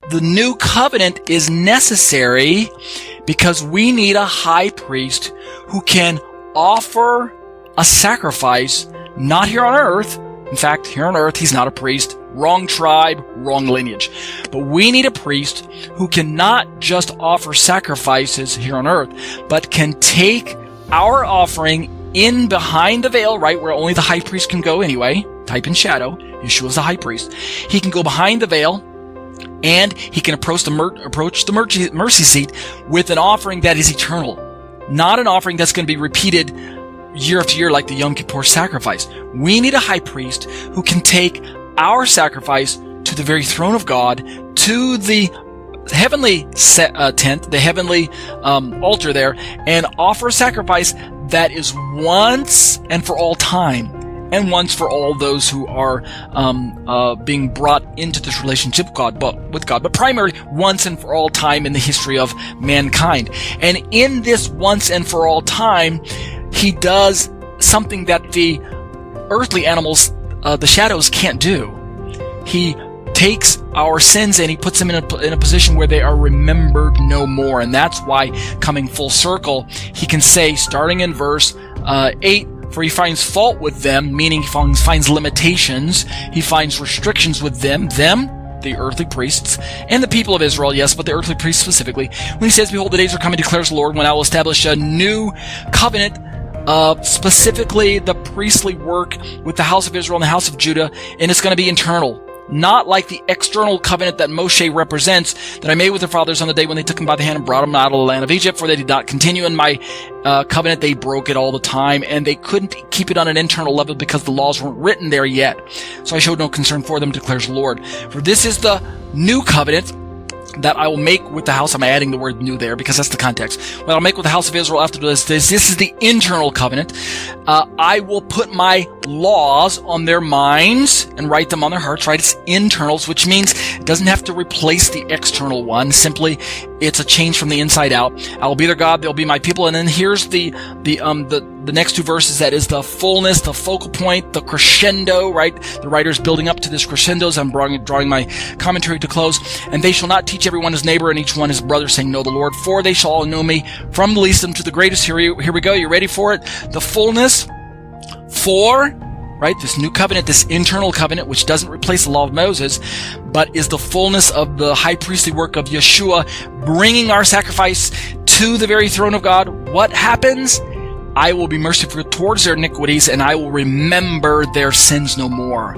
the new covenant is necessary because we need a high priest who can offer a sacrifice, not here on earth. In fact, here on earth, he's not a priest. Wrong tribe, wrong lineage. But we need a priest who can not just offer sacrifices here on earth, but can take our offering in behind the veil, right, where only the high priest can go anyway, type in shadow. Yeshua's the high priest. He can go behind the veil, and he can approach the mercy seat with an offering that is eternal, not an offering that's going to be repeated year after year like the Yom Kippur sacrifice. We need a high priest who can take our sacrifice to the very throne of God, to the heavenly tent, the heavenly altar there, and offer a sacrifice that is once and for all time, and once for all those who are being brought into this relationship with God, but primarily once and for all time in the history of mankind. And in this once and for all time, he does something that the earthly animals, the shadows, can't do. He takes our sins and he puts them in a position where they are remembered no more. And that's why, coming full circle, he can say, starting in verse 8, for he finds fault with them, meaning he finds limitations, he finds restrictions with them, the earthly priests, and the people of Israel, yes, but the earthly priests specifically, when he says, behold, the days are coming, declares the Lord, when I will establish a new covenant, specifically the priestly work with the house of Israel and the house of Judah, and it's going to be internal. Not like the external covenant that Moshe represents, that I made with their fathers on the day when they took him by the hand and brought him out of the land of Egypt, for they did not continue in my covenant. They broke it all the time, and they couldn't keep it on an internal level because the laws weren't written there yet. So I showed no concern for them, declares the Lord. For this is the new covenant that I will make with the house. I'm adding the word new there because that's the context. What I'll make with the house of Israel after this is the internal covenant. I will put my laws on their minds and write them on their hearts, right? It's internals, which means it doesn't have to replace the external one. Simply, it's a change from the inside out. I will be their God, they'll be my people. And then here's the next two verses. That is the fullness, the focal point, the crescendo, right? The writer's building up to this crescendo as I'm drawing my commentary to close. And they shall not teach everyone his neighbor and each one his brother, saying, know the Lord, for they shall all know me, from the least of them to the greatest. Here we go. You ready for it? The fullness for, right, this new covenant, this internal covenant, which doesn't replace the law of Moses, but is the fullness of the high priestly work of Yeshua, bringing our sacrifice to the very throne of God. What happens? I will be merciful towards their iniquities, and I will remember their sins no more.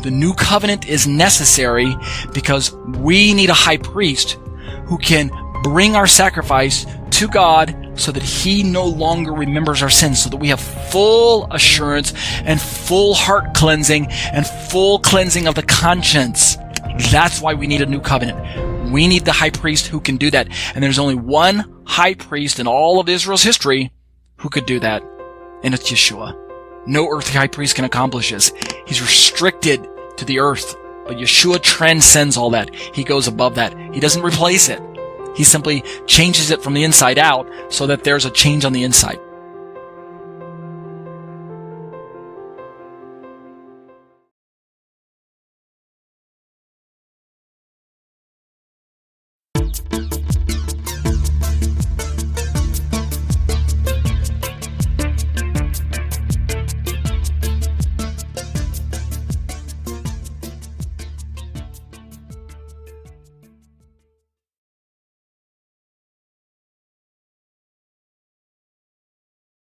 The new covenant is necessary because we need a high priest who can bring our sacrifice to God so that he no longer remembers our sins, so that we have full assurance and full heart cleansing and full cleansing of the conscience. That's why we need a new covenant. We need the high priest who can do that. And there's only one high priest in all of Israel's history who could do that, and it's Yeshua. No earthly high priest can accomplish this. He's restricted to the earth, but Yeshua transcends all that. He goes above that. He doesn't replace it. He simply changes it from the inside out so that there's a change on the inside.